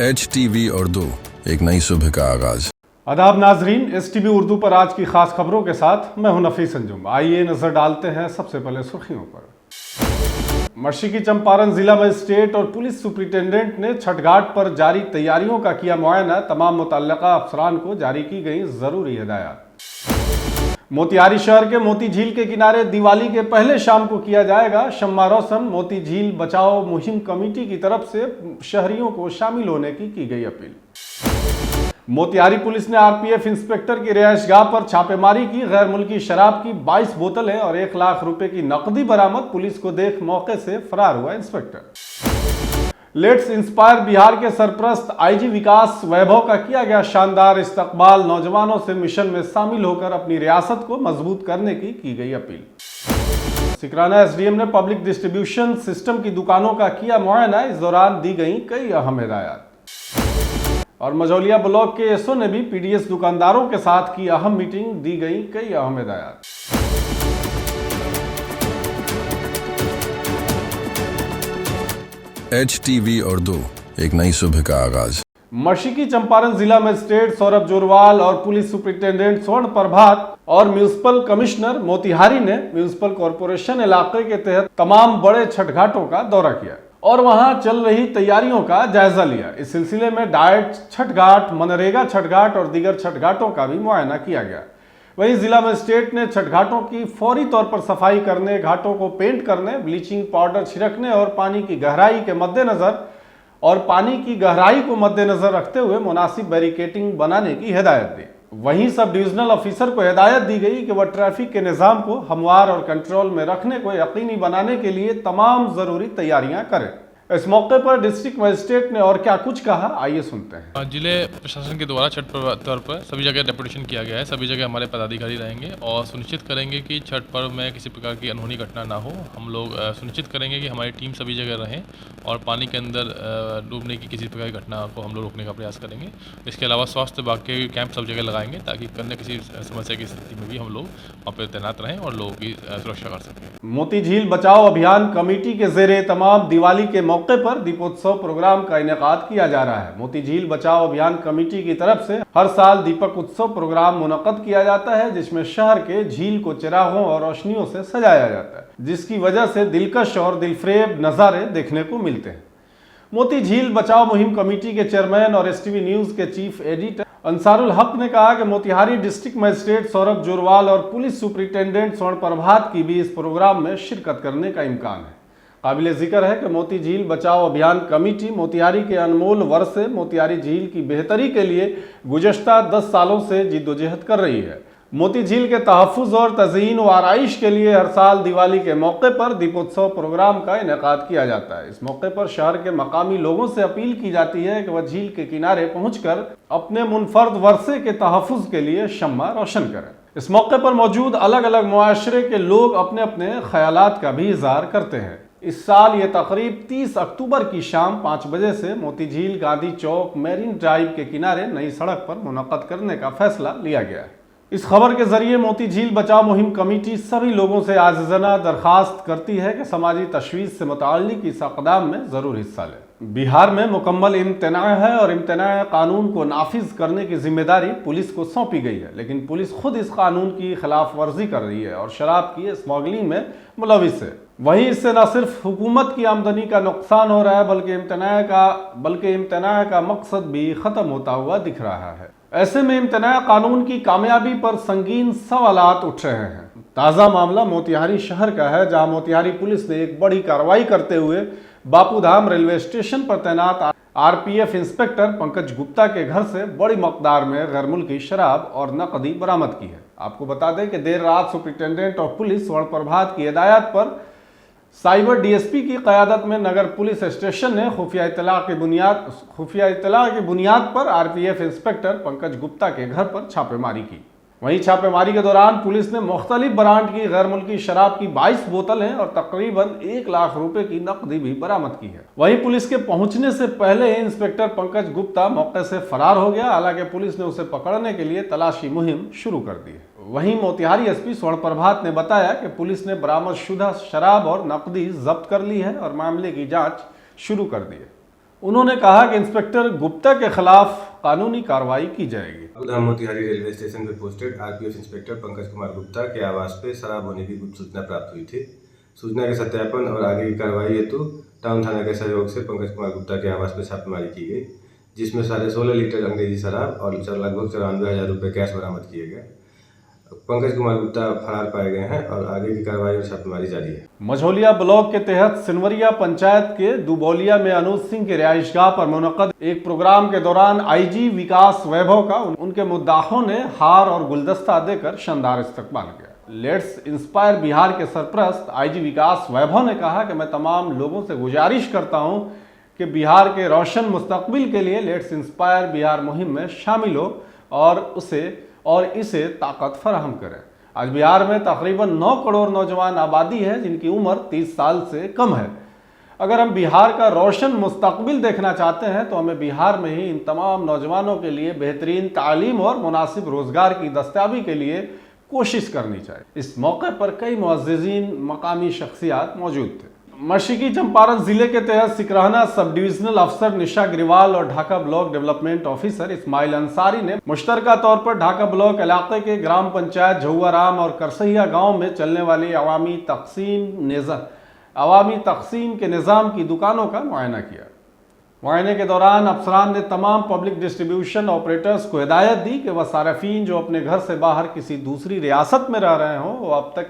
HTV Urdu, एक नई सुबह का आगाज। आदाब नाजरीन, STV उर्दू पर आज की खास खबरों के साथ मैं हूं नफीस अंजुम। आइए नजर डालते हैं सबसे पहले सुर्खियों पर। मशरकी चंपारण जिला मजिस्ट्रेट और पुलिस सुपरिटेंडेंट ने छठ घाट पर जारी तैयारियों का किया मुआयना। तमाम मुतल्लिका अफसरान को जारी की गई जरूरी हिदायत। मोतिहारी शहर के मोती झील के किनारे दिवाली के पहले शाम को किया जाएगा शम्मा रोशन। मोती झील बचाओ मुहिम कमेटी की तरफ से शहरियों को शामिल होने की गई अपील। मोतिहारी पुलिस ने RPF इंस्पेक्टर की रिहायशगाह पर छापेमारी की। गैर मुल्की शराब की 22 बोतलें और 1 लाख रुपए की नकदी बरामद। पुलिस को देख मौके से फरार हुआ इंस्पेक्टर। लेट्स इंस्पायर बिहार के सरप्रस्त IG विकास वैभव का किया गया शानदार इस्तकबाल। नौजवानों से मिशन में शामिल होकर अपनी रियासत को मजबूत करने की गई अपील। सिकराना SDM ने पब्लिक डिस्ट्रीब्यूशन सिस्टम की दुकानों का किया मुआयना। इस दौरान दी गई कई अहम हिदायत। और मझौलिया ब्लॉक के SO ने भी PDS दुकानदारों के साथ की अहम मीटिंग। दी गई कई अहम हिदायत। HTV उर्दू, एक नई सुबह का आगाज। मशरकी चंपारण जिला मजिस्ट्रेट सौरभ जोरवाल और पुलिस सुपरिटेंडेंट स्वर्ण प्रभात और म्यूनिसिपल कमिश्नर मोतिहारी ने म्यूनिसिपल कॉरपोरेशन इलाके के तहत तमाम बड़े छठ घाटों का दौरा किया और वहां चल रही तैयारियों का जायजा लिया। इस सिलसिले में डाइट छठ घाट, मनरेगा छठ घाट और दीगर छठ घाटों का भी मुआयना किया गया। वहीं जिला मजिस्ट्रेट ने छठ घाटों की फौरी तौर पर सफाई करने, घाटों को पेंट करने, ब्लीचिंग पाउडर छिड़कने और पानी की गहराई को मद्देनजर रखते हुए मुनासिब बैरिकेटिंग बनाने की हिदायत दी। वहीं सब डिविजनल ऑफिसर को हिदायत दी गई कि वह ट्रैफिक के निज़ाम को हमवार और कंट्रोल में रखने को यकीनी बनाने के लिए तमाम जरूरी तैयारियां करें। इस मौके पर डिस्ट्रिक्ट मजिस्ट्रेट ने और क्या कुछ कहा, आइए सुनते हैं। जिले प्रशासन के द्वारा छठ तौर पर सभी जगह डेपुटेशन किया गया है। सभी जगह हमारे पदाधिकारी रहेंगे और सुनिश्चित करेंगे कि छठ पर्व में किसी प्रकार की अनहोनी घटना ना हो। हम लोग सुनिश्चित करेंगे कि हमारी टीम सभी जगह रहें और पानी के अंदर डूबने की किसी प्रकार की घटना को हम लोग रोकने का प्रयास करेंगे। इसके अलावा स्वास्थ्य विभाग के कैंप सब जगह लगाएंगे ताकि कन्या किसी समस्या की स्थिति में भी हम लोग वहाँ पर तैनात रहें और लोगों की सुरक्षा कर सकें। मोती झील बचाओ अभियान कमेटी के जेरे तमाम दिवाली के मौके पर दीपोत्सव प्रोग्राम का इनेकाद किया जा रहा है। मोती झील बचाओ अभियान कमेटी की तरफ से हर साल दीपक उत्सव प्रोग्राम मुनक्कद किया जाता है, जिसमें शहर के झील को चिरागों और रोशनियों से सजाया जाता है, जिसकी वजह से दिलकश और दिलफरेब नज़ारे देखने को मिलते हैं। मोती झील बचाओ मुहिम कमेटी के चेयरमैन और STV न्यूज के चीफ एडिटर अंसारुल हक ने कहा कि मोतिहारी डिस्ट्रिक्ट मजिस्ट्रेट सौरभ जोरवाल और पुलिस सुपरिटेंडेंट स्वर्ण प्रभात की भी इस प्रोग्राम में शिरकत करने का इम्कान है। काबिल जिक्र है कि मोती झील बचाओ अभियान कमेटी मोतिहारी के अनमोल वर्षे मोतिहारी झील की बेहतरी के लिए गुज़श्ता 10 सालों से जिद्दोजहद कर रही है। मोती झील के तहफ़्फ़ुज़ और तज़यीन व आराइश के लिए हर साल दिवाली के मौके पर दीपोत्सव प्रोग्राम का इनेकाद किया जाता है। इस मौके पर शहर के मकामी लोगों से अपील की जाती है कि वह झील के किनारे पहुंचकर अपने मुनफर्द वर्षे के तहफ़्फ़ुज़ के लिए शम्मा रोशन करें। इस मौके पर मौजूद अलग अलग मुआशरे के लोग अपने अपने ख्यालात का भी इज़हार करते हैं। इस साल ये तकरीब 30 अक्टूबर की शाम 5 बजे से मोती झील गांधी चौक मेरीन ड्राइव के किनारे नई सड़क पर मुनक्कद करने का फैसला लिया गया है। इस खबर के जरिए मोती झील बचाओ मुहिम कमेटी सभी लोगों से आजिज़ाना दरख्वास्त करती है कि समाजी तशवीश से मुताल्लिक़ इस अक़दाम में ज़रूर हिस्सा लें। बिहार में मुकम्मल इम्तना है और इम्तना कानून को नाफिज करने की जिम्मेदारी पुलिस को सौंपी गई है, लेकिन पुलिस खुद इस कानून की खिलाफ वर्जी कर रही है और शराब की स्मगलिंग में मुलविस है। वहीं इससे न सिर्फ हुकूमत की आमदनी का नुकसान हो रहा है बल्कि इम्तना का मकसद भी ख़त्म होता हुआ दिख रहा है। ऐसे में इम्तना कानून की कामयाबी पर संगीन सवालात उठ रहे हैं। ताज़ा मामला मोतिहारी शहर का है, जहां मोतिहारी पुलिस ने एक बड़ी कार्रवाई करते हुए बापूधाम रेलवे स्टेशन पर तैनात RPF इंस्पेक्टर पंकज गुप्ता के घर से बड़ी मकदार में गैर मुल्की शराब और नकदी बरामद की है। आपको बता दें कि देर रात सुपरिटेंडेंट ऑफ पुलिस स्वर्ण प्रभात की हिदायत पर साइबर DSP की क़यादत में नगर पुलिस स्टेशन ने खुफिया इत्तला की बुनियाद पर RPF इंस्पेक्टर पंकज गुप्ता के घर पर छापेमारी की। वहीं छापेमारी के दौरान पुलिस ने मुख्तलिफ ब्रांड की गैर मुल्की शराब की 22 बोतलें और तकरीबन 1 लाख रुपए की नकदी भी बरामद की है। वहीं पुलिस के पहुंचने से पहले इंस्पेक्टर पंकज गुप्ता मौके से फरार हो गया। हालांकि पुलिस ने उसे पकड़ने के लिए तलाशी मुहिम शुरू कर दी है। वहीं मोतिहारी SP स्वर्ण प्रभात ने बताया कि पुलिस ने बरामदशुदा शराब और नकदी जब्त कर ली है और मामले की जाँच शुरू कर दी है। उन्होंने कहा कि इंस्पेक्टर गुप्ता के खिलाफ कानूनी कार्रवाई की जाएगी। उधर मोतिहारी रेलवे स्टेशन पर posted RPF inspector Pankaj Kumar Gupta के आवास पर शराब होने की गुप्त सूचना प्राप्त हुई थी। सूचना के सत्यापन और आगे की कार्रवाई हेतु टाउन थाना के सहयोग से पंकज कुमार गुप्ता के आवास पर छापेमारी की गई, जिसमें 16.5 लीटर अंग्रेजी शराब और लगभग 94,000 रुपये कैश बरामद किए गए। पंकज कुमार गुप्ता फरार पाए गए हैं और आगे की कार्रवाई और छापेमारी जारी है। मझौलिया ब्लॉक के तहत सिनवरिया पंचायत के दुबौलिया में अनुज सिंह के रिहाइशगाह पर मुनक्कद एक प्रोग्राम के दौरान आईजी विकास वैभव का उनके मुद्दाहों ने हार और गुलदस्ता देकर शानदार इस्तकबाल किया। लेट्स इंस्पायर बिहार के सरपरस्त आईजी विकास वैभव ने कहा कि मैं तमाम लोगों से गुजारिश करता हूं कि बिहार के रोशन मुस्तकबिल के लिए लेट्स इंस्पायर बिहार मुहिम में शामिल हो और इसे ताकत फराहम करें। आज बिहार में तकरीबन 9 करोड़ नौजवान आबादी है जिनकी उम्र 30 साल से कम है। अगर हम बिहार का रोशन मुस्तकबिल देखना चाहते हैं तो हमें बिहार में ही इन तमाम नौजवानों के लिए बेहतरीन तालीम और मुनासिब रोजगार की दस्तयाबी के लिए कोशिश करनी चाहिए। इस मौके पर कई मुअज़्ज़िज़ीन मकामी शख्सियात मौजूद थे। मशरक़ी चंपारण जिले के तहत सिकरहना सब डिविजनल अफसर निशा अग्रवाल और Dhaka block development officer Ismail Ansari ने मुश्तरका तौर पर ढाका ब्लॉक इलाके के ग्राम पंचायत झुआराम और करसहिया गांव में चलने वाली अवामी तकसीम के निज़ाम की दुकानों का मुआयना किया। मुआयने के दौरान अफसरान ने तमाम पब्लिक डिस्ट्रीब्यूशन ऑपरेटर्स को हिदायत दी कि वह सार्फिन जो अपने घर से बाहर किसी दूसरी रियासत में रह रहे हों वो अब तक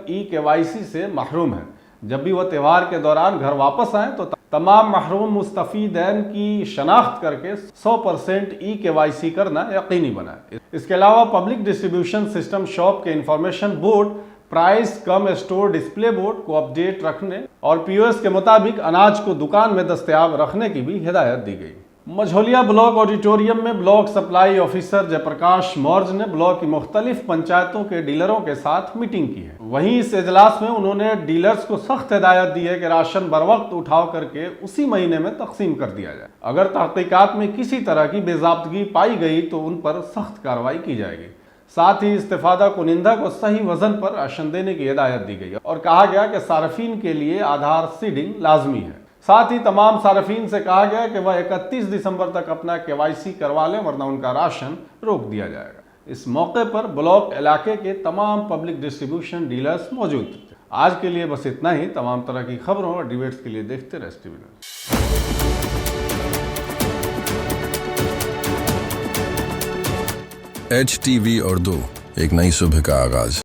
ई-KYC से महरूम है। जब भी वह त्यौहार के दौरान घर वापस आएँ तो तमाम महरूम मुस्तफ़ीदैन की शनाख्त करके 100% ई-KYC करना यकीनी बनाए। इसके अलावा पब्लिक डिस्ट्रीब्यूशन सिस्टम शॉप के इंफॉर्मेशन बोर्ड, प्राइस कम स्टोर डिस्प्ले बोर्ड को अपडेट रखने और POS के मुताबिक अनाज को दुकान में दस्तयाब रखने की भी हिदायत दी गई। मझौलिया ब्लॉक ऑडिटोरियम में block supply officer Jayprakash Maurya ने ब्लॉक की मुख्तलिफ पंचायतों के डीलरों के साथ मीटिंग की है। वहीं इस इजलास में उन्होंने डीलर्स को सख्त हिदायत दी है कि राशन बर वक्त उठाव करके उसी महीने में तकसीम कर दिया जाए। अगर तहकीकात में किसी तरह की बेज़ाब्तगी पाई गई तो उन पर सख्त कार्रवाई की जाएगी। साथ ही इस्तेफादा कुनिंदा को सही वजन पर राशन देने की हिदायत दी गई और कहा गया कि सार्फिन के लिए आधार सीडिंग लाजमी है। साथ ही तमाम सार्फिन से कहा गया कि वह 31 दिसंबर तक अपना KYC करवा लें वरना उनका राशन रोक दिया जाएगा। इस मौके पर ब्लॉक इलाके के तमाम पब्लिक डिस्ट्रीब्यूशन डीलर्स मौजूद थे। आज के लिए बस इतना ही। तमाम तरह की खबरों और डिबेट्स के लिए देखते रहे STV न्यूज़। HTV उर्दू, एक नई सुबह का आगाज।